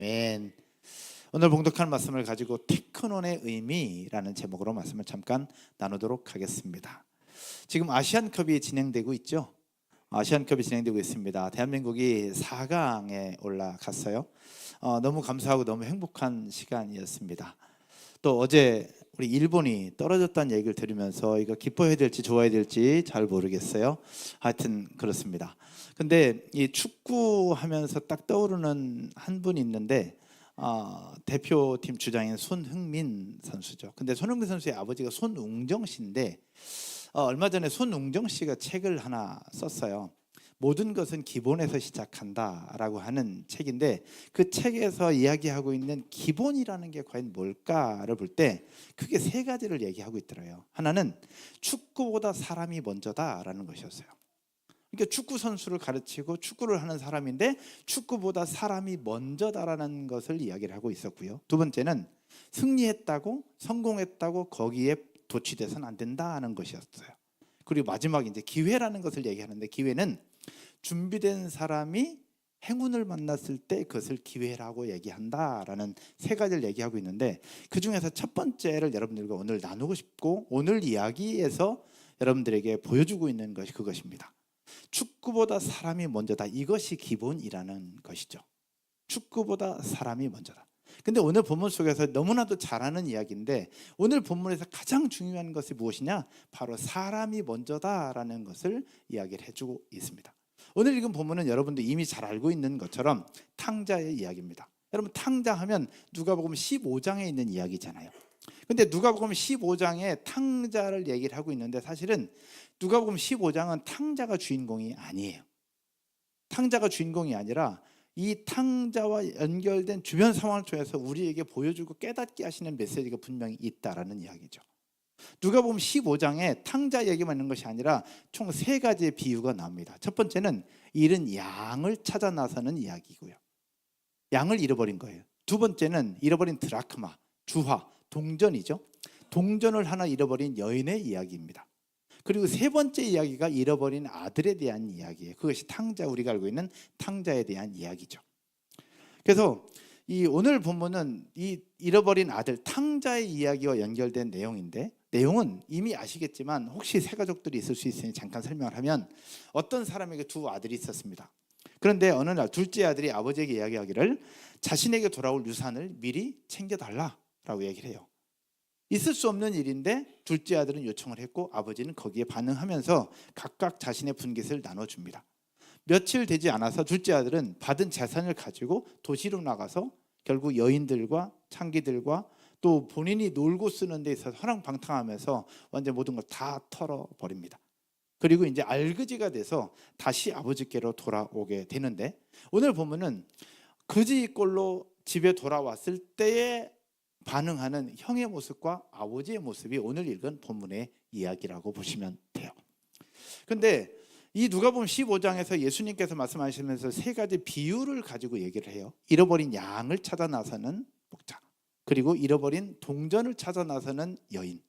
아멘. 오늘 봉독할 말씀을 가지고 테크논의 의미라는 제목으로 말씀을 잠깐 나누도록 하겠습니다. 지금 아시안컵이 진행되고 있죠. 아시안컵이 진행되고 있습니다. 대한민국이 4강에 올라갔어요. 너무 감사하고 너무 행복한 시간이었습니다. 또 어제 우리 일본이 떨어졌다는 얘기를 들으면서 이거 기뻐해야 될지 좋아해야 될지 잘 모르겠어요. 하여튼 그렇습니다. 근데 이 축구 하면서 딱 떠오르는 한 분이 있는데 대표팀 주장인 손흥민 선수죠. 근데 손흥민 선수의 아버지가 손웅정 씨인데 얼마 전에 손웅정 씨가 책을 하나 썼어요. 모든 것은 기본에서 시작한다라고 하는 책인데 그 책에서 이야기하고 있는 기본이라는 게 과연 뭘까를 볼 때 크게 세 가지를 얘기하고 있더라고요. 하나는 축구보다 사람이 먼저다라는 것이었어요. 그러니까 축구 선수를 가르치고 축구를 하는 사람인데 축구보다 사람이 먼저다라는 것을 이야기를 하고 있었고요. 두 번째는 승리했다고 성공했다고 거기에 도취돼서는 안 된다는 것이었어요. 그리고 마지막에 이제 기회라는 것을 얘기하는데 기회는 준비된 사람이 행운을 만났을 때 그것을 기회라고 얘기한다라는 세 가지를 얘기하고 있는데 그 중에서 첫 번째를 여러분들과 오늘 나누고 싶고 오늘 이야기에서 여러분들에게 보여주고 있는 것이 그것입니다. 축구보다 사람이 먼저다. 이것이 기본이라는 것이죠. 축구보다 사람이 먼저다. 근데 오늘 본문 속에서 너무나도 잘 아는 이야기인데 오늘 본문에서 가장 중요한 것이 무엇이냐? 바로 사람이 먼저다라는 것을 이야기를 해주고 있습니다. 오늘 읽은 본문은 여러분들 이미 잘 알고 있는 것처럼 탕자의 이야기입니다. 여러분 탕자하면 누가복음 15장에 있는 이야기잖아요. 근데 누가복음 15장에 탕자를 얘기를 하고 있는데 사실은 누가복음 15장은 탕자가 주인공이 아니에요. 탕자가 주인공이 아니라 이 탕자와 연결된 주변 상황을 통해서 우리에게 보여주고 깨닫게 하시는 메시지가 분명히 있다라는 이야기죠. 누가복음 15장에 탕자 얘기만 있는 것이 아니라 총 세 가지의 비유가 나옵니다. 첫 번째는 잃은 양을 찾아 나서는 이야기고요. 양을 잃어버린 거예요. 두 번째는 잃어버린 드라크마, 주화, 동전이죠. 동전을 하나 잃어버린 여인의 이야기입니다. 그리고 세 번째 이야기가 잃어버린 아들에 대한 이야기예요. 그것이 탕자, 우리가 알고 있는 탕자에 대한 이야기죠. 그래서 이 오늘 본문은 이 잃어버린 아들 탕자의 이야기와 연결된 내용인데 내용은 이미 아시겠지만 혹시 세 가족들이 있을 수 있으니 잠깐 설명을 하면 어떤 사람에게 두 아들이 있었습니다. 그런데 어느 날 둘째 아들이 아버지에게 이야기하기를 자신에게 돌아올 유산을 미리 챙겨달라라고 얘기를 해요. 있을 수 없는 일인데 둘째 아들은 요청을 했고 아버지는 거기에 반응하면서 각각 자신의 분깃을 나눠줍니다. 며칠 되지 않아서 둘째 아들은 받은 재산을 가지고 도시로 나가서 결국 여인들과 창기들과 또 본인이 놀고 쓰는 데 있어서 허랑방탕하면서 완전 모든 걸 다 털어버립니다. 그리고 이제 알그지가 돼서 다시 아버지께로 돌아오게 되는데 오늘 보면은 그지꼴로 집에 돌아왔을 때에 반응하는 형의 모습과 아버지의 모습이 오늘 읽은 본문의 이야기라고 보시면 돼요. 근데 이 누가복음 15장에서 예수님께서 말씀하시면서 세 가지 비유를 가지고 얘기를 해요. 잃어버린 양을 찾아 나서는 목자, 그리고 잃어버린 동전을 찾아 나서는 여인,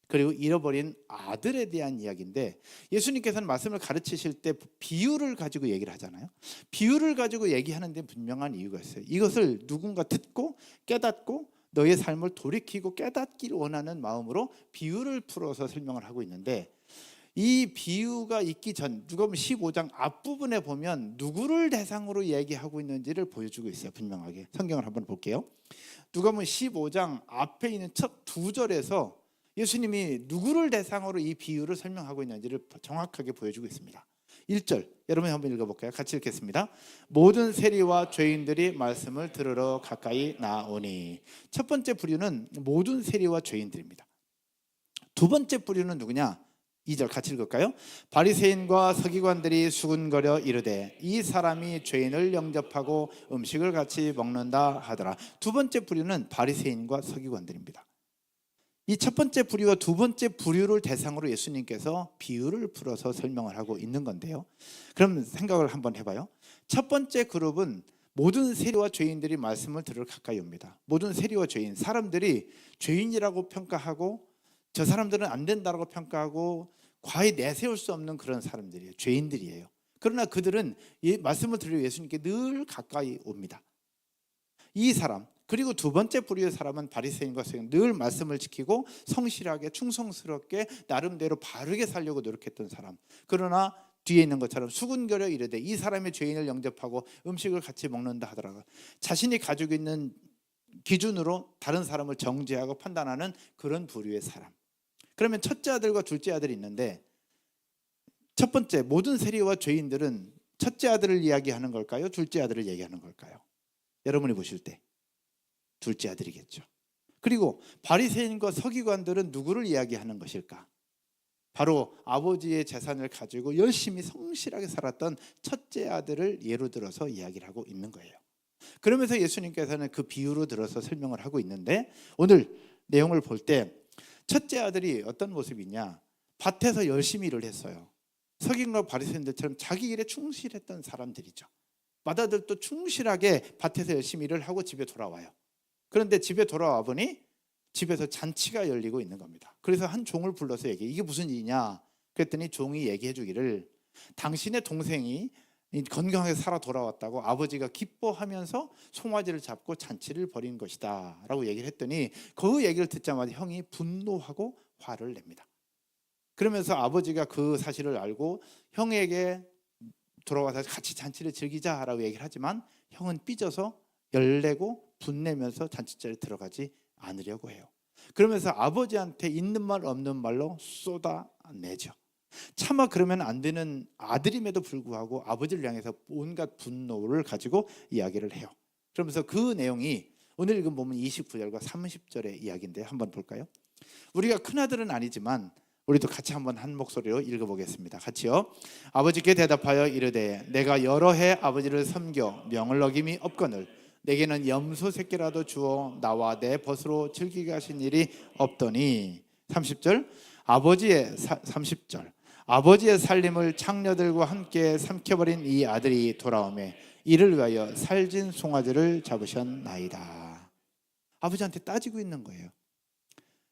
그리고 잃어버린 아들에 대한 이야기인데 예수님께서는 말씀을 가르치실 때 비유를 가지고 얘기를 하잖아요. 비유를 가지고 얘기하는 데 분명한 이유가 있어요. 이것을 누군가 듣고 깨닫고 너의 삶을 돌이키고 깨닫기를 원하는 마음으로 비유를 풀어서 설명을 하고 있는데 이 비유가 있기 전 누가복음 15장 앞부분에 보면 누구를 대상으로 얘기하고 있는지를 보여주고 있어요. 분명하게 성경을 한번 볼게요. 누가복음 15장 앞에 있는 첫 두 절에서 예수님이 누구를 대상으로 이 비유를 설명하고 있는지를 정확하게 보여주고 있습니다. 1절 여러분 한번 읽어볼까요? 같이 읽겠습니다. 모든 세리와 죄인들이 말씀을 들으러 가까이 나오니. 첫 번째 부류는 모든 세리와 죄인들입니다. 두 번째 부류는 누구냐? 2절 같이 읽을까요? 바리새인과 서기관들이 수군거려 이르되 이 사람이 죄인을 영접하고 음식을 같이 먹는다 하더라. 두 번째 부류는 바리새인과 서기관들입니다. 이 첫 번째 부류와 두 번째 부류를 대상으로 예수님께서 비유를 풀어서 설명을 하고 있는 건데요. 그럼 생각을 한번 해봐요. 첫 번째 그룹은 모든 세리와 죄인들이 말씀을 들을 가까이 옵니다. 모든 세리와 죄인, 사람들이 죄인이라고 평가하고 저 사람들은 안 된다고 평가하고 과히 내세울 수 없는 그런 사람들이에요. 죄인들이에요. 그러나 그들은 이 말씀을 들으려 예수님께 늘 가까이 옵니다. 이 사람, 그리고 두 번째 부류의 사람은 바리새인과 서기관, 늘 말씀을 지키고 성실하게 충성스럽게 나름대로 바르게 살려고 노력했던 사람. 그러나 뒤에 있는 것처럼 수군거려 이르되 이 사람의 죄인을 영접하고 음식을 같이 먹는다 하더라고요. 자신이 가지고 있는 기준으로 다른 사람을 정죄하고 판단하는 그런 부류의 사람. 그러면 첫째 아들과 둘째 아들이 있는데, 첫 번째, 모든 세리와 죄인들은 첫째 아들을 이야기하는 걸까요? 둘째 아들을 얘기하는 걸까요? 여러분이 보실 때 둘째 아들이겠죠. 그리고 바리새인과 서기관들은 누구를 이야기하는 것일까? 바로 아버지의 재산을 가지고 열심히 성실하게 살았던 첫째 아들을 예로 들어서 이야기를 하고 있는 거예요. 그러면서 예수님께서는 그 비유로 들어서 설명을 하고 있는데, 오늘 내용을 볼 때 첫째 아들이 어떤 모습이냐? 밭에서 열심히 일을 했어요. 서기관과 바리새인들처럼 자기 일에 충실했던 사람들이죠. 맏아들도 충실하게 밭에서 열심히 일을 하고 집에 돌아와요. 그런데 집에 돌아와 보니 집에서 잔치가 열리고 있는 겁니다. 그래서 한 종을 불러서 얘기해. 이게 무슨 일이냐? 그랬더니 종이 얘기해 주기를, 당신의 동생이 건강하게 살아 돌아왔다고 아버지가 기뻐하면서 송아지를 잡고 잔치를 벌인 것이다 라고 얘기를 했더니, 그 얘기를 듣자마자 형이 분노하고 화를 냅니다. 그러면서 아버지가 그 사실을 알고 형에게 돌아와서 같이 잔치를 즐기자라고 얘기를 하지만, 형은 삐져서 열내고 분내면서 잔치자리에 들어가지 않으려고 해요. 그러면서 아버지한테 있는 말 없는 말로 쏟아내죠. 차마 그러면 안 되는 아들임에도 불구하고 아버지를 향해서 온갖 분노를 가지고 이야기를 해요. 그러면서 그 내용이 오늘 읽은 본문 29절과 30절의 이야기인데, 한번 볼까요? 우리가 큰아들은 아니지만 우리도 같이 한번 한 목소리로 읽어보겠습니다. 같이요. 아버지께 대답하여 이르되 내가 여러 해 아버지를 섬겨 명을 어김이 없거늘 내게는 염소 새끼라도 주어 나와 내 벗으로 즐기게 하신 일이 없더니. 30절. 아버지의 살림을 창녀들과 함께 삼켜버린 이 아들이 돌아오매 이를 위하여 살진 송아지를 잡으셨나이다. 아버지한테 따지고 있는 거예요.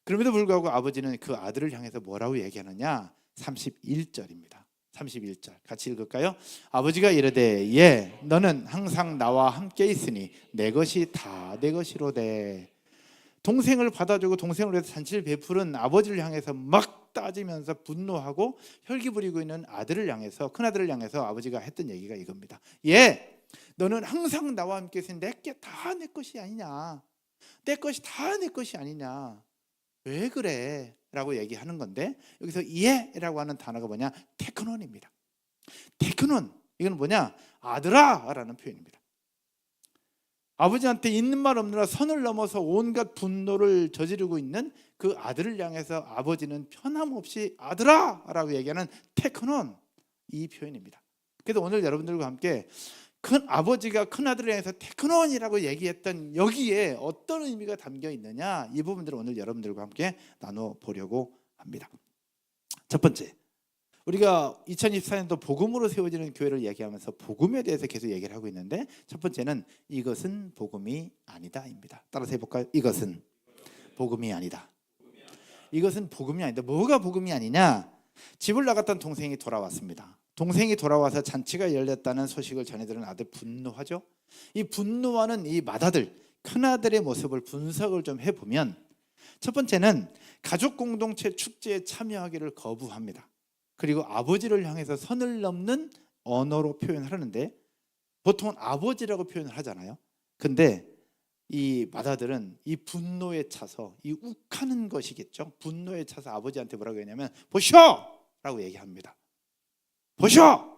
그럼에도 불구하고 아버지는 그 아들을 향해서 뭐라고 얘기하느냐? 31절입니다. 31절 같이 읽을까요? 아버지가 이르되 예 너는 항상 나와 함께 있으니 내 것이 다 내 것이로되. 동생을 받아주고 동생을 위해서 잔치를 베푸는 아버지를 향해서 막 따지면서 분노하고 혈기 부리고 있는 아들을 향해서, 큰아들을 향해서 아버지가 했던 얘기가 이겁니다. 예 너는 항상 나와 함께 있으니 내게 다 내 것이 아니냐, 내 것이 다 내 것이 아니냐, 왜 그래? 라고 얘기하는 건데, 여기서 예라고 하는 단어가 뭐냐? 테크논입니다. 테크논, 이건 뭐냐? 아들아 라는 표현입니다. 아버지한테 있는 말 없느라 선을 넘어서 온갖 분노를 저지르고 있는 그 아들을 향해서 아버지는 편함없이 아들아 라고 얘기하는 테크논, 이 표현입니다. 그래서 오늘 여러분들과 함께 큰 아버지가 큰아들을 향해서 테크논이라고 얘기했던 여기에 어떤 의미가 담겨 있느냐, 이 부분들을 오늘 여러분들과 함께 나눠보려고 합니다. 첫 번째, 우리가 2024년도 복음으로 세워지는 교회를 얘기하면서 복음에 대해서 계속 얘기를 하고 있는데, 첫 번째는 이것은 복음이 아니다입니다. 따라서 해볼까요? 이것은 복음이 아니다. 이것은 복음이 아니다. 뭐가 복음이 아니냐? 집을 나갔던 동생이 돌아왔습니다. 동생이 돌아와서 잔치가 열렸다는 소식을 전해 들은 아들 분노하죠. 이 분노하는 이 맏아들, 큰아들의 모습을 분석을 좀 해보면, 첫 번째는 가족 공동체 축제에 참여하기를 거부합니다. 그리고 아버지를 향해서 선을 넘는 언어로 표현을 하는데, 보통은 아버지라고 표현을 하잖아요. 근데 이 맏아들은 이 분노에 차서, 이 욱하는 것이겠죠. 분노에 차서 아버지한테 뭐라고 했냐면 보시오! 라고 얘기합니다. 보시오!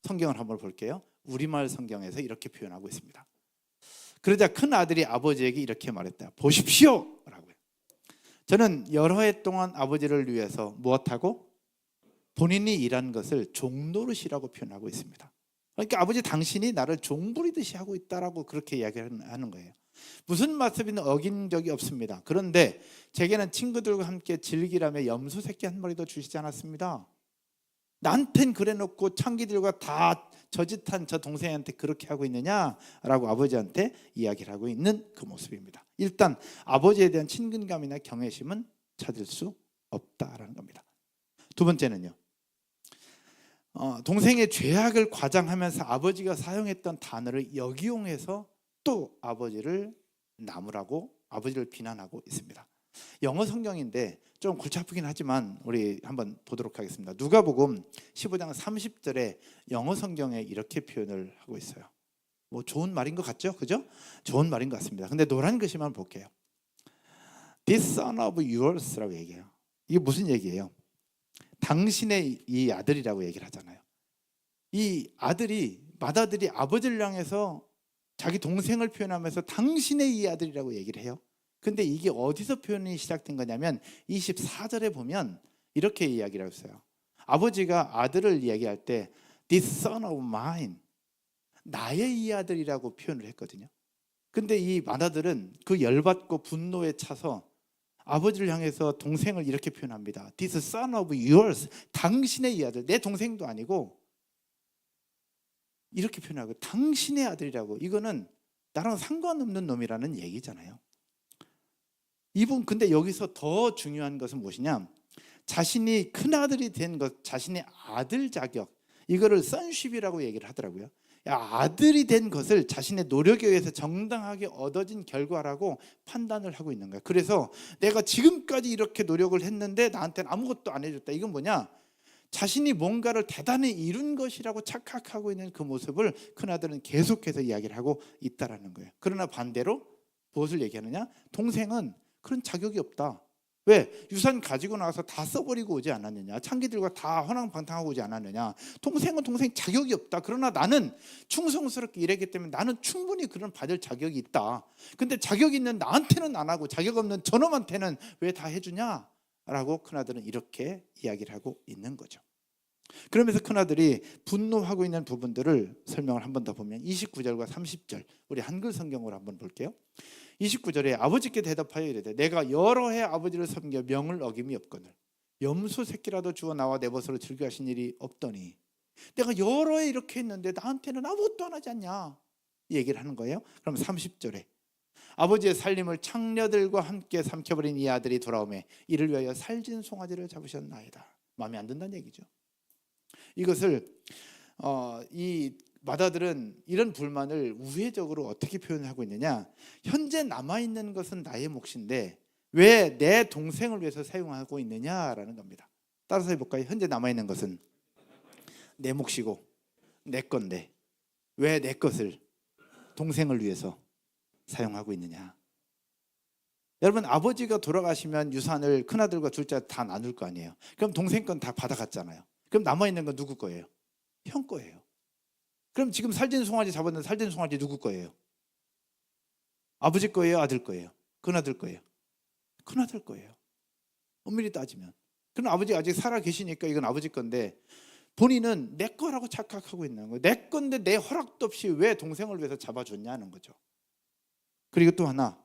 성경을 한번 볼게요. 우리말 성경에서 이렇게 표현하고 있습니다. 그러자 큰 아들이 아버지에게 이렇게 말했다. 보십시오! 라고요. 저는 여러 해 동안 아버지를 위해서 무엇하고? 본인이 일한 것을 종노릇이라고 표현하고 있습니다. 그러니까 아버지 당신이 나를 종부리듯이 하고 있다라고 그렇게 이야기하는 거예요. 무슨 말씀이든 어긴 적이 없습니다. 그런데 제게는 친구들과 함께 즐기라며 염소 새끼 한 마리도 주시지 않았습니다. 나한텐 그래놓고 창기들과 다 저짓한 저 동생한테 그렇게 하고 있느냐라고 아버지한테 이야기를 하고 있는 그 모습입니다. 일단 아버지에 대한 친근감이나 경외심은 찾을 수 없다라는 겁니다. 두 번째는요, 동생의 죄악을 과장하면서 아버지가 사용했던 단어를 역이용해서 또 아버지를 나무라고 아버지를 비난하고 있습니다. 영어 성경인데 좀 골치 아프긴 하지만 우리 한번 보도록 하겠습니다. 누가복음 15장 30절에 영어 성경에 이렇게 표현을 하고 있어요. 뭐 좋은 말인 것 같죠? 그죠? 좋은 말인 것 같습니다. 근데 노란 글씨만 볼게요. This son of yours라고 얘기해요. 이게 무슨 얘기예요? 당신의 이 아들이라고 얘기를 하잖아요. 이 아들이 맏아들이 아버지를 향해서 자기 동생을 표현하면서 당신의 이 아들이라고 얘기를 해요. 근데 이게 어디서 표현이 시작된 거냐면 24절에 보면 이렇게 이야기를 했어요. 아버지가 아들을 이야기할 때 This son of mine, 나의 이 아들이라고 표현을 했거든요. 근데 이 맏아들은 그 열받고 분노에 차서 아버지를 향해서 동생을 이렇게 표현합니다. This son of yours, 당신의 이 아들, 내 동생도 아니고 이렇게 표현하고 당신의 아들이라고. 이거는 나랑 상관없는 놈이라는 얘기잖아요. 이분 근데 여기서 더 중요한 것은 무엇이냐? 자신이 큰아들이 된 것, 자신의 아들 자격, 이거를 sonship이라고 얘기를 하더라고요. 아들이 된 것을 자신의 노력에 의해서 정당하게 얻어진 결과라고 판단을 하고 있는 거예요. 그래서 내가 지금까지 이렇게 노력을 했는데 나한테는 아무것도 안 해줬다. 이건 뭐냐? 자신이 뭔가를 대단히 이룬 것이라고 착각하고 있는 그 모습을 큰아들은 계속해서 이야기를 하고 있다라는 거예요. 그러나 반대로 무엇을 얘기하느냐? 동생은 그런 자격이 없다. 왜? 유산 가지고 나와서 다 써버리고 오지 않았느냐? 창기들과 다 허랑방탕하고 오지 않았느냐? 동생은 동생 자격이 없다. 그러나 나는 충성스럽게 일했기 때문에 나는 충분히 그런 받을 자격이 있다. 근데 자격 있는 나한테는 안 하고 자격 없는 저놈한테는 왜 다 해주냐? 라고 큰아들은 이렇게 이야기를 하고 있는 거죠. 그러면서 큰아들이 분노하고 있는 부분들을 설명을 한 번 더 보면 29절과 30절, 우리 한글 성경으로 한번 볼게요. 29절에 아버지께 대답하여 이르되 내가 여러 해 아버지를 섬겨 명을 어김이 없거늘 염소 새끼라도 주어 나와 내 벗으로 즐겨 하신 일이 없더니 내가 여러 해 이렇게 했는데 나한테는 아무것도 안 하지 않냐, 이 얘기를 하는 거예요. 그럼 30절에 아버지의 살림을 창녀들과 함께 삼켜버린 이 아들이 돌아오매 이를 위하여 살진 송아지를 잡으셨나이다. 마음에 안 든다는 얘기죠. 이것을 이 맏아들은 이런 불만을 우회적으로 어떻게 표현하고 있느냐? 현재 남아있는 것은 나의 몫인데 왜 내 동생을 위해서 사용하고 있느냐라는 겁니다. 따라서 해볼까요? 현재 남아있는 것은 내 몫이고 내 건데 왜 내 것을 동생을 위해서 사용하고 있느냐? 여러분, 아버지가 돌아가시면 유산을 큰아들과 둘째 다 나눌 거 아니에요. 그럼 동생 건 다 받아갔잖아요. 그럼 남아있는 건 누구 거예요? 형 거예요. 그럼 지금 살찐 송아지 잡았는데 살찐 송아지 누구 거예요? 아버지 거예요? 아들 거예요? 큰아들 거예요? 큰아들 거예요. 엄밀히 따지면. 그럼 아버지가 아직 살아 계시니까 이건 아버지 건데 본인은 내 거라고 착각하고 있는 거예요. 내 건데 내 허락도 없이 왜 동생을 위해서 잡아줬냐는 거죠. 그리고 또 하나,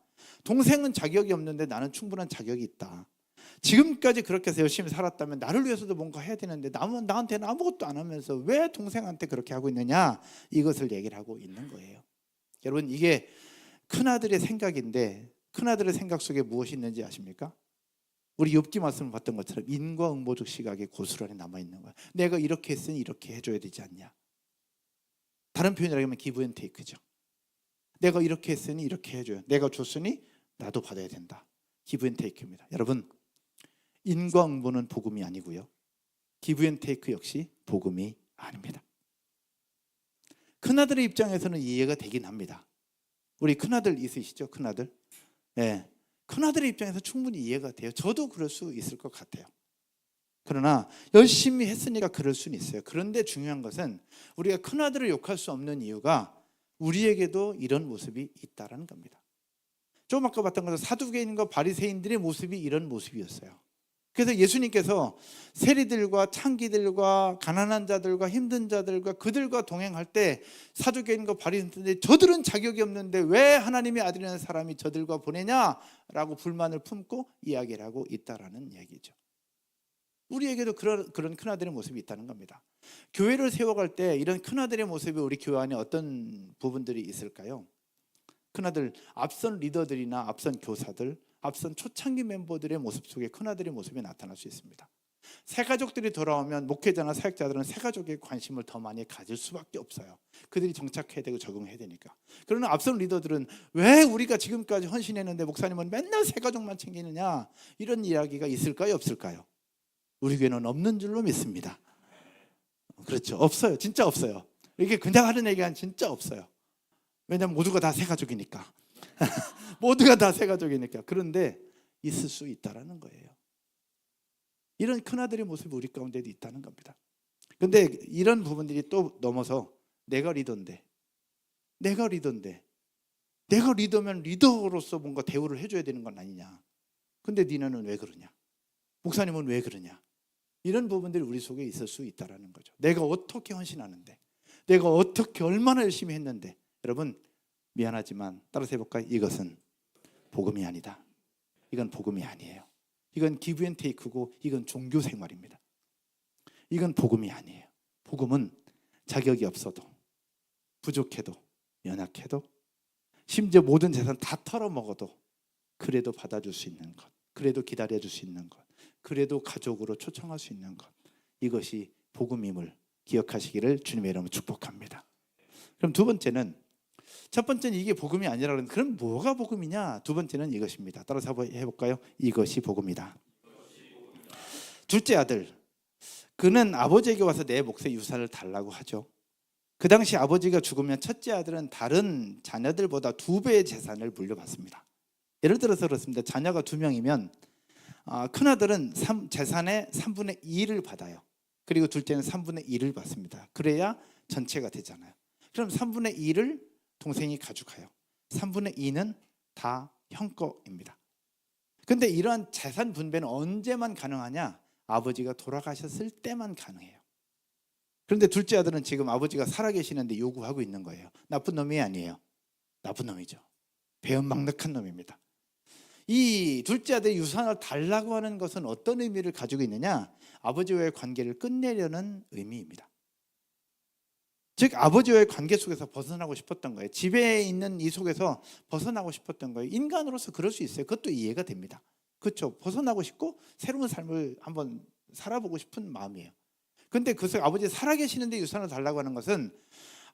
동생은 자격이 없는데 나는 충분한 자격이 있다. 지금까지 그렇게 해서 열심히 살았다면 나를 위해서도 뭔가 해야 되는데 나한테는 아무것도 안 하면서 왜 동생한테 그렇게 하고 있느냐, 이것을 얘기를 하고 있는 거예요. 여러분, 이게 큰아들의 생각인데 큰아들의 생각 속에 무엇이 있는지 아십니까? 우리 욥기 말씀을 봤던 것처럼 인과응보적 시각이 고스란히 남아있는 거야. 내가 이렇게 했으니 이렇게 해줘야 되지 않냐. 다른 표현이라고 하면 기브 앤 테이크죠. 내가 이렇게 했으니 이렇게 해줘요. 내가 줬으니 나도 받아야 된다. 기브 앤 테이크입니다. 여러분, 인과응보는 복음이 아니고요, 기브 앤 테이크 역시 복음이 아닙니다. 큰아들의 입장에서는 이해가 되긴 합니다. 우리 큰아들 있으시죠? 큰아들? 네. 큰아들의 입장에서 충분히 이해가 돼요. 저도 그럴 수 있을 것 같아요. 그러나 열심히 했으니까 그럴 수는 있어요. 그런데 중요한 것은 우리가 큰아들을 욕할 수 없는 이유가 우리에게도 이런 모습이 있다는 겁니다. 좀 아까 봤던 것은 사두개인과 바리새인들의 모습이 이런 모습이었어요. 그래서 예수님께서 세리들과 창기들과 가난한 자들과 힘든 자들과 그들과 동행할 때 사두개인과 바리새인들이 저들은 자격이 없는데 왜 하나님의 아들이라는 사람이 저들과 보내냐라고 불만을 품고 이야기를 하고 있다라는 얘기죠. 우리에게도 그런 큰아들의 모습이 있다는 겁니다. 교회를 세워갈 때 이런 큰아들의 모습이 우리 교회 안에 어떤 부분들이 있을까요? 큰아들, 앞선 리더들이나 앞선 교사들, 앞선 초창기 멤버들의 모습 속에 큰아들의 모습이 나타날 수 있습니다. 새 가족들이 돌아오면 목회자나 사역자들은 새 가족에 관심을 더 많이 가질 수밖에 없어요. 그들이 정착해야 되고 적응해야 되니까. 그러나 앞선 리더들은 왜 우리가 지금까지 헌신했는데 목사님은 맨날 새 가족만 챙기느냐, 이런 이야기가 있을까요, 없을까요? 우리 교회는 없는 줄로 믿습니다. 그렇죠, 없어요. 진짜 없어요. 이게 그냥 하는 얘기가 진짜 없어요. 왜냐하면 모두가 다 새 가족이니까. 모두가 다 새 가족이니까. 그런데 있을 수 있다라는 거예요. 이런 큰아들의 모습이 우리 가운데도 있다는 겁니다. 그런데 이런 부분들이 또 넘어서 내가 리더인데 내가 리더면 리더로서 뭔가 대우를 해줘야 되는 건 아니냐. 근데 니네는 왜 그러냐, 목사님은 왜 그러냐, 이런 부분들이 우리 속에 있을 수 있다는 거죠. 내가 어떻게 헌신하는데, 내가 어떻게 얼마나 열심히 했는데. 여러분 미안하지만 따라서 해볼까요? 이것은 복음이 아니다. 이건 복음이 아니에요. 이건 기브앤테이크고 이건 종교 생활입니다. 이건 복음이 아니에요. 복음은 자격이 없어도, 부족해도, 연약해도, 심지어 모든 재산 다 털어먹어도 그래도 받아줄 수 있는 것, 그래도 기다려줄 수 있는 것, 그래도 가족으로 초청할 수 있는 것, 이것이 복음임을 기억하시기를 주님의 이름으로 축복합니다. 그럼 두 번째는, 첫 번째는 이게 복음이 아니라 그러는데 그럼 뭐가 복음이냐? 두 번째는 이것입니다. 따라서 해볼까요? 이것이 복음이다. 둘째 아들, 그는 아버지에게 와서 내 몫의 유산을 달라고 하죠. 그 당시 아버지가 죽으면 첫째 아들은 다른 자녀들보다 2배의 재산을 물려받습니다. 예를 들어서 그렇습니다. 자녀가 2명이면 큰아들은 재산의 3분의 2를 받아요. 그리고 둘째는 3분의 1을 받습니다. 그래야 전체가 되잖아요. 그럼 3분의 2를 동생이 가져가요. 3분의 2는 다 형 거입니다. 그런데 이러한 재산 분배는 언제만 가능하냐? 아버지가 돌아가셨을 때만 가능해요. 그런데 둘째 아들은 지금 아버지가 살아계시는데 요구하고 있는 거예요. 나쁜 놈이 아니에요. 나쁜 놈이죠. 배은망덕한 놈입니다. 이 둘째 아들의 유산을 달라고 하는 것은 어떤 의미를 가지고 있느냐? 아버지와의 관계를 끝내려는 의미입니다. 즉 아버지와의 관계 속에서 벗어나고 싶었던 거예요. 집에 있는 이 속에서 벗어나고 싶었던 거예요. 인간으로서 그럴 수 있어요. 그것도 이해가 됩니다. 그렇죠. 벗어나고 싶고 새로운 삶을 한번 살아보고 싶은 마음이에요. 그런데 그래서 아버지 살아계시는데 유산을 달라고 하는 것은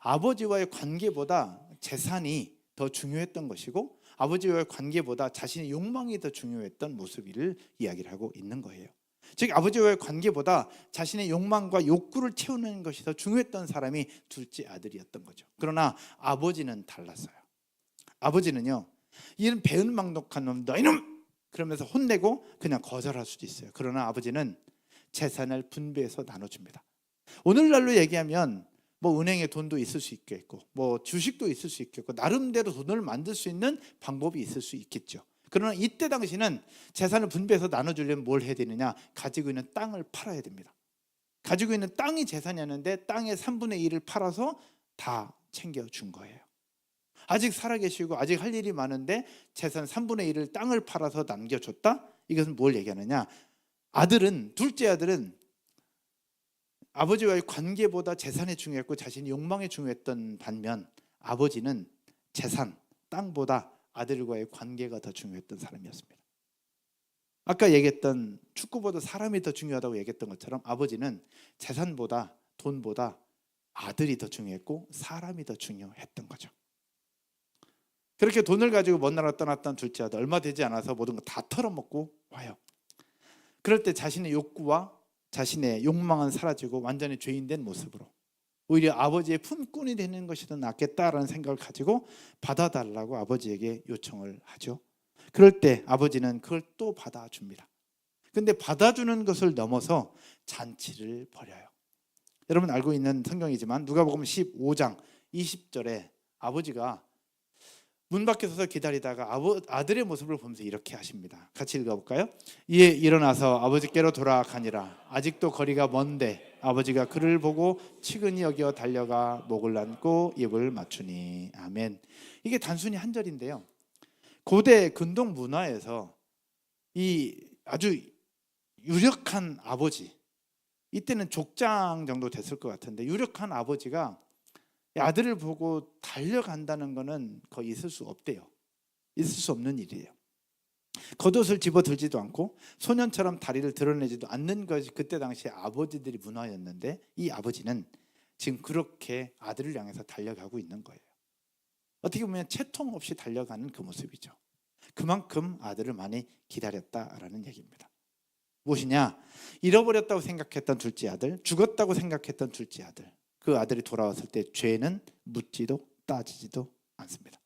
아버지와의 관계보다 재산이 더 중요했던 것이고, 아버지와의 관계보다 자신의 욕망이 더 중요했던 모습을 이야기를 하고 있는 거예요. 즉 아버지와의 관계보다 자신의 욕망과 욕구를 채우는 것이 더 중요했던 사람이 둘째 아들이었던 거죠. 그러나 아버지는 달랐어요. 아버지는요, 이런 배은망덕한 놈, 너희놈! 그러면서 혼내고 그냥 거절할 수도 있어요. 그러나 아버지는 재산을 분배해서 나눠줍니다. 오늘날로 얘기하면 뭐 은행에 돈도 있을 수 있겠고, 뭐 주식도 있을 수 있겠고, 나름대로 돈을 만들 수 있는 방법이 있을 수 있겠죠. 그러나 이때 당시는 재산을 분배해서 나눠주려면 뭘 해야 되느냐? 가지고 있는 땅을 팔아야 됩니다. 가지고 있는 땅이 재산이었는데 땅의 3분의 1을 팔아서 다 챙겨준 거예요. 아직 살아계시고 아직 할 일이 많은데 재산 3분의 1을 땅을 팔아서 남겨줬다? 이것은 뭘 얘기하느냐? 둘째 아들은 아버지와의 관계보다 재산이 중요했고 자신의 욕망이 중요했던 반면, 아버지는 재산, 땅보다 아들과의 관계가 더 중요했던 사람이었습니다. 아까 얘기했던 축구보다 사람이 더 중요하다고 얘기했던 것처럼 아버지는 재산보다 돈보다 아들이 더 중요했고 사람이 더 중요했던 거죠. 그렇게 돈을 가지고 먼 나라 떠났던 둘째 아들, 얼마 되지 않아서 모든 거 다 털어먹고 와요. 그럴 때 자신의 욕구와 자신의 욕망은 사라지고 완전히 죄인된 모습으로 오히려 아버지의 품꾼이 되는 것이 더 낫겠다라는 생각을 가지고 받아달라고 아버지에게 요청을 하죠. 그럴 때 아버지는 그걸 또 받아줍니다. 그런데 받아주는 것을 넘어서 잔치를 벌여요. 여러분 알고 있는 성경이지만 누가복음 15장 20절에 아버지가 문 밖에 서서 기다리다가 아들의 모습을 보면서 이렇게 하십니다. 같이 읽어볼까요? 이에 일어나서 아버지께로 돌아가니라. 아직도 거리가 먼데 아버지가 그를 보고 치근히 여겨 달려가 목을 안고 입을 맞추니. 아멘. 이게 단순히 한 절인데요, 고대 근동 문화에서 이 아주 유력한 아버지, 이때는 족장 정도 됐을 것 같은데 유력한 아버지가 아들을 보고 달려간다는 것은 거의 있을 수 없대요. 있을 수 없는 일이에요. 겉옷을 집어들지도 않고 소년처럼 다리를 드러내지도 않는 것이 그때 당시 아버지들이 문화였는데, 이 아버지는 지금 그렇게 아들을 향해서 달려가고 있는 거예요. 어떻게 보면 채통 없이 달려가는 그 모습이죠. 그만큼 아들을 많이 기다렸다라는 얘기입니다. 무엇이냐? 잃어버렸다고 생각했던 둘째 아들, 죽었다고 생각했던 둘째 아들, 그 아들이 돌아왔을 때 죄는 묻지도 따지지도 않습니다.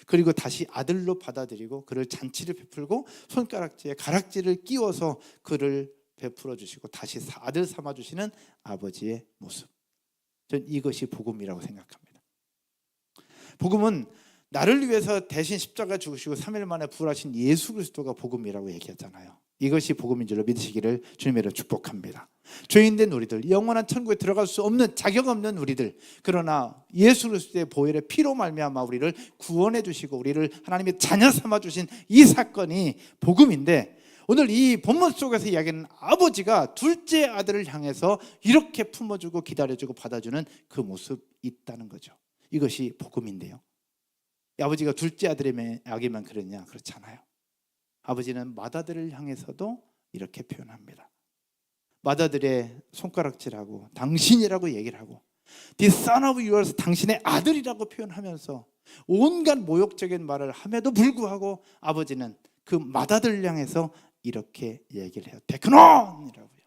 그리고 다시 아들로 받아들이고 그를 잔치를 베풀고 손가락질에 가락지를 끼워서 그를 베풀어 주시고 다시 아들 삼아 주시는 아버지의 모습, 전 이것이 복음이라고 생각합니다. 복음은 나를 위해서 대신 십자가 죽으시고 3일 만에 부활하신 예수 그리스도가 복음이라고 얘기했잖아요. 이것이 복음인 줄로 믿으시기를 주님으로 축복합니다. 죄인된 우리들, 영원한 천국에 들어갈 수 없는 자격 없는 우리들, 그러나 예수 그리스도의 보혈의 피로 말미암아 우리를 구원해 주시고 우리를 하나님의 자녀 삼아 주신 이 사건이 복음인데, 오늘 이 본문 속에서 이야기하는 아버지가 둘째 아들을 향해서 이렇게 품어주고 기다려주고 받아주는 그 모습이 있다는 거죠. 이것이 복음인데요. 이 아버지가 둘째 아들에게만 그랬냐? 그렇지 않아요. 아버지는 맏아들을 향해서도 이렇게 표현합니다. 맏아들의 손가락질하고 당신이라고 얘기를 하고 The son of yours, 당신의 아들이라고 표현하면서 온갖 모욕적인 말을 함에도 불구하고 아버지는 그 맏아들을 향해서 이렇게 얘기를 해요. 테크논이라고요.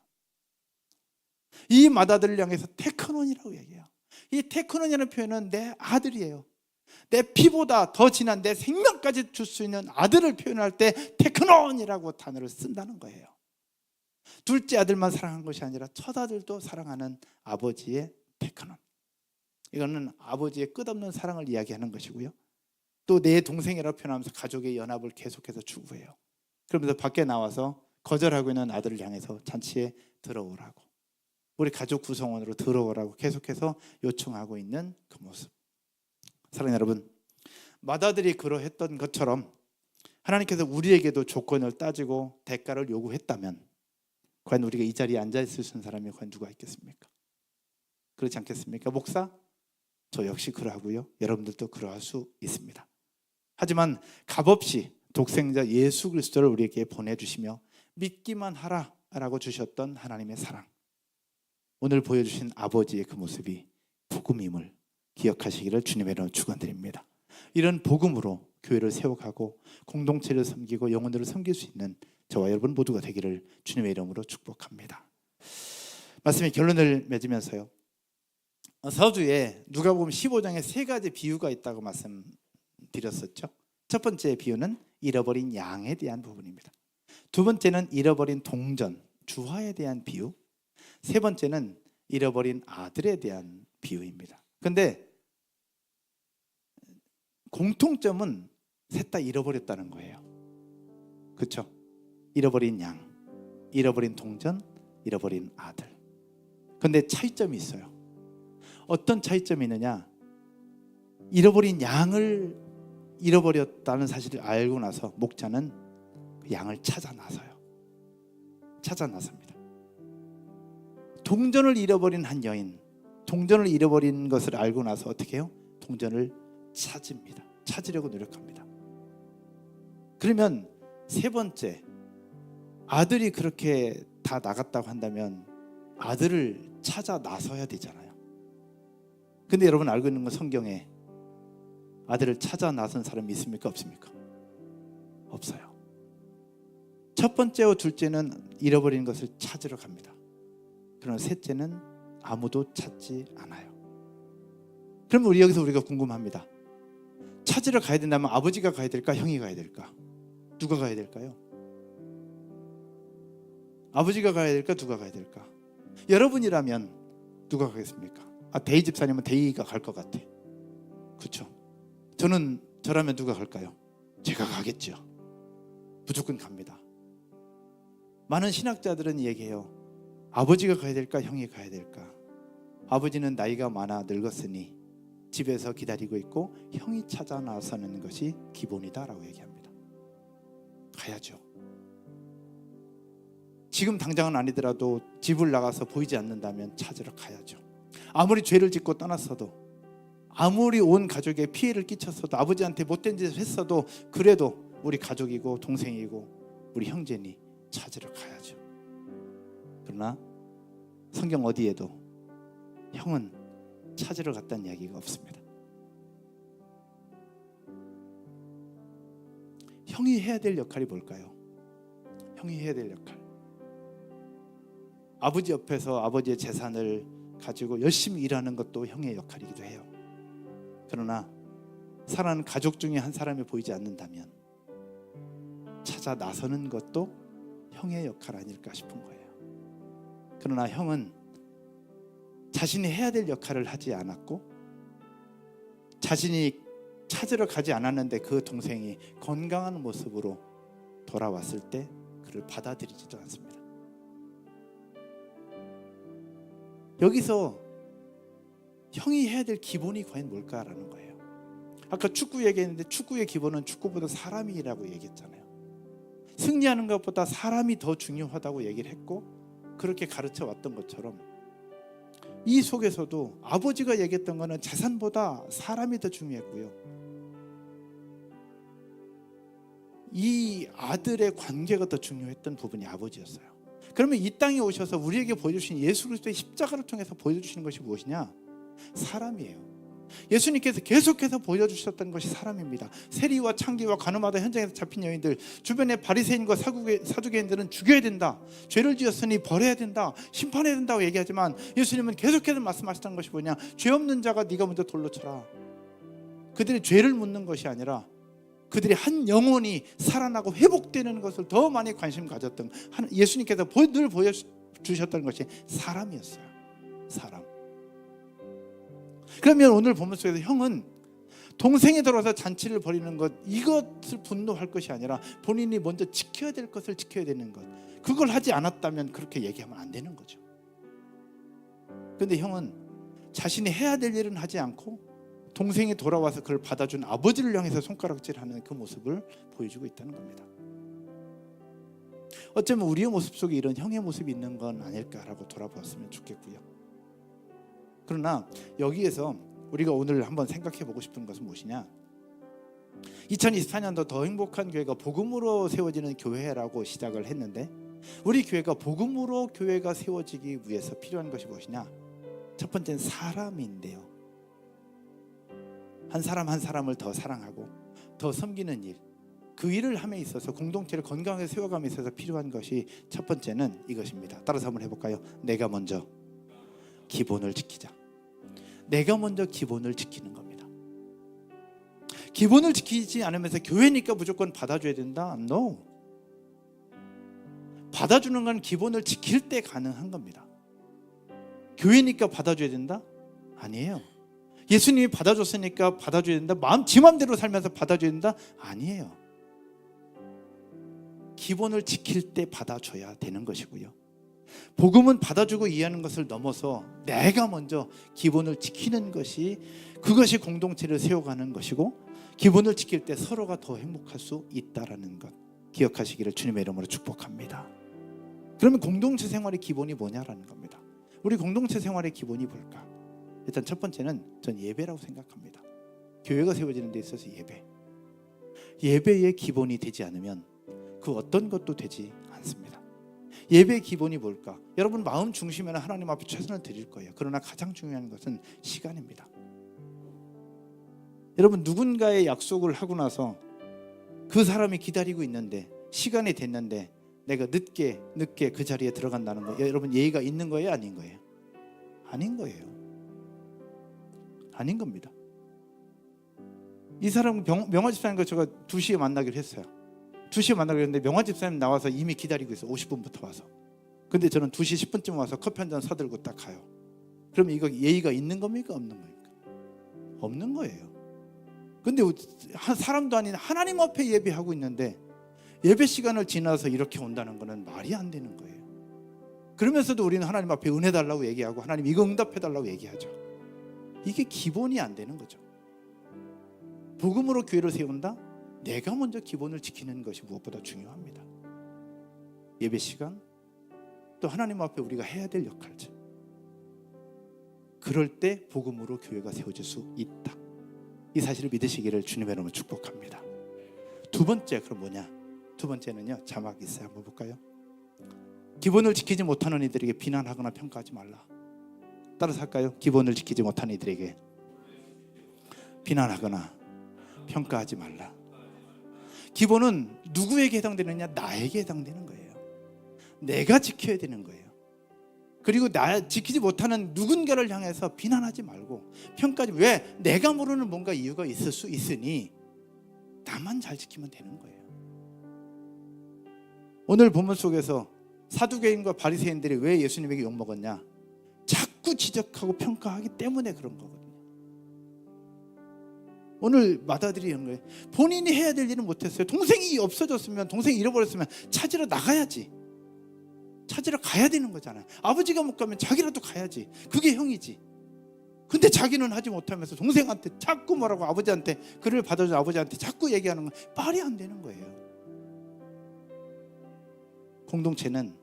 이 맏아들을 향해서 테크논이라고 얘기해요. 이 테크논이라는 표현은 내 아들이에요. 내 피보다 더 진한 내 생명까지 줄 수 있는 아들을 표현할 때 테크논이라고 단어를 쓴다는 거예요. 둘째 아들만 사랑한 것이 아니라 첫 아들도 사랑하는 아버지의 테크논. 이거는 아버지의 끝없는 사랑을 이야기하는 것이고요. 또 내 동생이라고 표현하면서 가족의 연합을 계속해서 추구해요. 그러면서 밖에 나와서 거절하고 있는 아들을 향해서 잔치에 들어오라고, 우리 가족 구성원으로 들어오라고 계속해서 요청하고 있는 그 모습. 사랑하는 여러분, 맏아들이 그러했던 것처럼 하나님께서 우리에게도 조건을 따지고 대가를 요구했다면 과연 우리가 이 자리에 앉아있을 수 있는 사람이 과연 누가 있겠습니까? 그렇지 않겠습니까? 목사? 저 역시 그러하고요. 여러분들도 그러할 수 있습니다. 하지만 값없이 독생자 예수 그리스도를 우리에게 보내주시며 믿기만 하라라고 주셨던 하나님의 사랑, 오늘 보여주신 아버지의 그 모습이 복음임을 기억하시기를 주님의 이름으로 축원드립니다. 이런 복음으로 교회를 세워가고 공동체를 섬기고 영혼들을 섬길 수 있는 저와 여러분 모두가 되기를 주님의 이름으로 축복합니다. 말씀의 결론을 맺으면서요, 서두에 누가복음 15장에 세 가지 비유가 있다고 말씀드렸었죠. 첫 번째 비유는 잃어버린 양에 대한 부분입니다. 두 번째는 잃어버린 동전, 주화에 대한 비유. 세 번째는 잃어버린 아들에 대한 비유입니다. 그런데 공통점은 셋 다 잃어버렸다는 거예요. 그렇죠? 잃어버린 양, 잃어버린 동전, 잃어버린 아들. 그런데 차이점이 있어요. 어떤 차이점이 있느냐? 잃어버린 양을 잃어버렸다는 사실을 알고 나서 목자는 그 양을 찾아 나섭니다. 동전을 잃어버린 한 여인, 동전을 잃어버린 것을 알고 나서 어떻게 해요? 동전을 찾습니다. 찾으려고 노력합니다. 그러면 세 번째, 아들이 그렇게 다 나갔다고 한다면 아들을 찾아 나서야 되잖아요. 근데 여러분 알고 있는 건 성경에 아들을 찾아 나선 사람이 있습니까? 없습니까? 없어요. 첫 번째와 둘째는 잃어버린 것을 찾으러 갑니다. 그러나 셋째는 아무도 찾지 않아요. 그럼 우리가 궁금합니다. 찾으러 가야 된다면 아버지가 가야 될까? 형이 가야 될까? 누가 가야 될까요? 아버지가 가야 될까? 누가 가야 될까? 여러분이라면 누가 가겠습니까? 데이 집사님은 데이가 갈 것 같아. 그렇죠? 저라면 누가 갈까요? 제가 가겠죠. 무조건 갑니다. 많은 신학자들은 얘기해요. 아버지가 가야 될까? 형이 가야 될까? 아버지는 나이가 많아 늙었으니 집에서 기다리고 있고 형이 찾아 나서는 것이 기본이다라고 얘기합니다. 가야죠. 지금 당장은 아니더라도 집을 나가서 보이지 않는다면 찾으러 가야죠. 아무리 죄를 짓고 떠났어도, 아무리 온 가족에 피해를 끼쳤어도, 아버지한테 못된 짓을 했어도 그래도 우리 가족이고 동생이고 우리 형제니 찾으러 가야죠. 그러나 성경 어디에도 형은 찾으러 갔다는 이야기가 없습니다. 형이 해야 될 역할이 뭘까요? 형이 해야 될 역할, 아버지 옆에서 아버지의 재산을 가지고 열심히 일하는 것도 형의 역할이기도 해요. 그러나 사랑하는 가족 중에 한 사람이 보이지 않는다면 찾아 나서는 것도 형의 역할 아닐까 싶은 거예요. 그러나 형은 자신이 해야 될 역할을 하지 않았고, 자신이 찾으러 가지 않았는데 그 동생이 건강한 모습으로 돌아왔을 때 그를 받아들이지도 않습니다. 여기서 형이 해야 될 기본이 과연 뭘까라는 거예요. 아까 축구 얘기했는데 축구의 기본은 축구보다 사람이라고 얘기했잖아요. 승리하는 것보다 사람이 더 중요하다고 얘기를 했고, 그렇게 가르쳐 왔던 것처럼 이 속에서도 아버지가 얘기했던 거는 재산보다 사람이 더 중요했고요, 이 아들의 관계가 더 중요했던 부분이 아버지였어요. 그러면 이 땅에 오셔서 우리에게 보여주신 예수 그리스도의 십자가를 통해서 보여주시는 것이 무엇이냐? 사람이에요. 예수님께서 계속해서 보여주셨던 것이 사람입니다. 세리와 창기와 가늠하다 현장에서 잡힌 여인들, 주변의 바리새인과 사두개인들은 죽여야 된다, 죄를 지었으니 벌해야 된다, 심판해야 된다고 얘기하지만 예수님은 계속해서 말씀하셨던 것이 뭐냐? 죄 없는 자가 네가 먼저 돌로 쳐라. 그들의 죄를 묻는 것이 아니라 그들이 한 영혼이 살아나고 회복되는 것을 더 많이 관심 가졌던, 예수님께서 늘 보여주셨던 것이 사람이었어요. 사람. 그러면 오늘 본문 속에서 형은 동생이 돌아와서 잔치를 벌이는 것, 이것을 분노할 것이 아니라 본인이 먼저 지켜야 될 것을 지켜야 되는 것, 그걸 하지 않았다면 그렇게 얘기하면 안 되는 거죠. 그런데 형은 자신이 해야 될 일은 하지 않고 동생이 돌아와서 그걸 받아준 아버지를 향해서 손가락질하는 그 모습을 보여주고 있다는 겁니다. 어쩌면 우리의 모습 속에 이런 형의 모습이 있는 건 아닐까라고 돌아보았으면 좋겠고요. 그러나 여기에서 우리가 오늘 한번 생각해 보고 싶은 것은 무엇이냐? 2024년도 더 행복한 교회가 복음으로 세워지는 교회라고 시작을 했는데, 우리 교회가 복음으로 교회가 세워지기 위해서 필요한 것이 무엇이냐? 첫 번째는 사람인데요, 한 사람 한 사람을 더 사랑하고 더 섬기는 일, 그 일을 함에 있어서 공동체를 건강하게 세워감에 있어서 필요한 것이 첫 번째는 이것입니다. 따라서 한번 해볼까요? 내가 먼저 기본을 지키자. 내가 먼저 기본을 지키는 겁니다. 기본을 지키지 않으면서 교회니까 무조건 받아줘야 된다? No. 받아주는 건 기본을 지킬 때 가능한 겁니다. 교회니까 받아줘야 된다? 아니에요. 예수님이 받아줬으니까 받아줘야 된다? 지 맘대로 살면서 받아줘야 된다? 아니에요. 기본을 지킬 때 받아줘야 되는 것이고요, 복음은 받아주고 이해하는 것을 넘어서 내가 먼저 기본을 지키는 것이, 그것이 공동체를 세워가는 것이고, 기본을 지킬 때 서로가 더 행복할 수 있다라는 것 기억하시기를 주님의 이름으로 축복합니다. 그러면 공동체 생활의 기본이 뭐냐라는 겁니다. 우리 공동체 생활의 기본이 뭘까? 일단 첫 번째는 전 예배라고 생각합니다. 교회가 세워지는 데 있어서 예배의 기본이 되지 않으면 그 어떤 것도 되지 않습니다. 예배의 기본이 뭘까? 여러분 마음 중심에는 하나님 앞에 최선을 드릴 거예요. 그러나 가장 중요한 것은 시간입니다. 여러분 누군가의 약속을 하고 나서 그 사람이 기다리고 있는데 시간이 됐는데 내가 늦게 그 자리에 들어간다는 거, 여러분 예의가 있는 거예요? 아닌 거예요? 아닌 거예요. 아닌 겁니다. 이 사람은 명화 집사님과 제가 2시에 만나기로 했어요. 2시에 만나기로 했는데 명화 집사님 나와서 이미 기다리고 있어요. 50분부터 와서. 근데 저는 2시 10분쯤 와서 커피 한 잔 사들고 딱 가요. 그러면 이거 예의가 있는 겁니까? 없는 겁니까? 없는 거예요. 근데 사람도 아닌 하나님 앞에 예배하고 있는데 예배 시간을 지나서 이렇게 온다는 것은 말이 안 되는 거예요. 그러면서도 우리는 하나님 앞에 은혜 달라고 얘기하고 하나님 이거 응답해 달라고 얘기하죠. 이게 기본이 안 되는 거죠. 복음으로 교회를 세운다? 내가 먼저 기본을 지키는 것이 무엇보다 중요합니다. 예배 시간, 또 하나님 앞에 우리가 해야 될 역할들. 그럴 때 복음으로 교회가 세워질 수 있다. 이 사실을 믿으시기를 주님의 이름으로 축복합니다. 두 번째, 그럼 뭐냐? 두 번째는요, 자막이 있어요. 한번 볼까요? 기본을 지키지 못하는 이들에게 비난하거나 평가하지 말라. 따라서 할까요? 기본을 지키지 못하는 이들에게 비난하거나 평가하지 말라. 기본은 누구에게 해당되느냐? 나에게 해당되는 거예요. 내가 지켜야 되는 거예요. 그리고 나 지키지 못하는 누군가를 향해서 비난하지 말고 평가하지. 왜? 내가 모르는 뭔가 이유가 있을 수 있으니 나만 잘 지키면 되는 거예요. 오늘 본문 속에서 사두개인과 바리새인들이 왜 예수님에게 욕먹었냐? 자꾸 지적하고 평가하기 때문에 그런 거거든요. 오늘 맏아들이 이런 거예요. 본인이 해야 될 일은 못했어요. 동생이 없어졌으면, 동생이 잃어버렸으면 찾으러 나가야지. 찾으러 가야 되는 거잖아요. 아버지가 못 가면 자기라도 가야지. 그게 형이지. 근데 자기는 하지 못하면서 동생한테 자꾸 뭐라고, 아버지한테 글을 받아줘 아버지한테 자꾸 얘기하는 건 말이 안 되는 거예요. 공동체는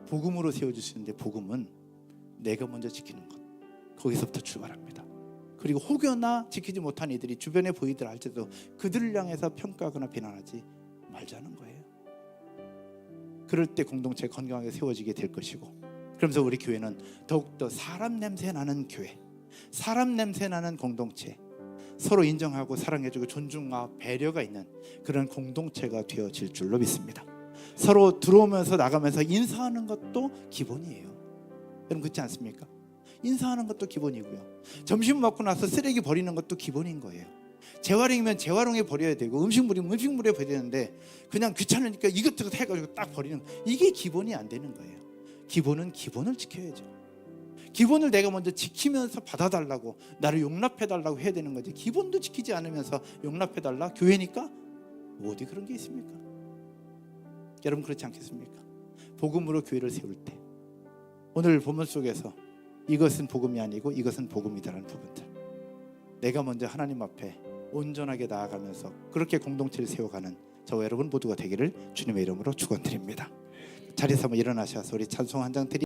복음으로 세워질 수 있는데, 복음은 내가 먼저 지키는 것, 거기서부터 출발합니다. 그리고 혹여나 지키지 못한 이들이 주변에 보이더라 할지라도 그들을 향해서 평가하거나 비난하지 말자는 거예요. 그럴 때 공동체가 건강하게 세워지게 될 것이고, 그러면서 우리 교회는 더욱더 사람 냄새 나는 교회, 사람 냄새 나는 공동체, 서로 인정하고 사랑해주고 존중과 배려가 있는 그런 공동체가 되어질 줄로 믿습니다. 서로 들어오면서 나가면서 인사하는 것도 기본이에요. 여러분 그렇지 않습니까? 인사하는 것도 기본이고요. 점심 먹고 나서 쓰레기 버리는 것도 기본인 거예요. 재활용이면 재활용에 버려야 되고, 음식물이면 음식물에 버려야 되는데 그냥 귀찮으니까 이것저것 해가지고 딱 버리는, 이게 기본이 안 되는 거예요. 기본은 기본을 지켜야죠. 기본을 내가 먼저 지키면서 받아달라고, 나를 용납해달라고 해야 되는 거지. 기본도 지키지 않으면서 용납해달라? 교회니까? 어디 그런 게 있습니까? 여러분 그렇지 않겠습니까? 복음으로 교회를 세울 때 오늘 본문 속에서 이것은 복음이 아니고 이것은 복음이다라는 부분들, 내가 먼저 하나님 앞에 온전하게 나아가면서 그렇게 공동체를 세워가는 저와 여러분 모두가 되기를 주님의 이름으로 축원드립니다. 자리에서 한번 일어나셔서 우리 찬송 한 장 드리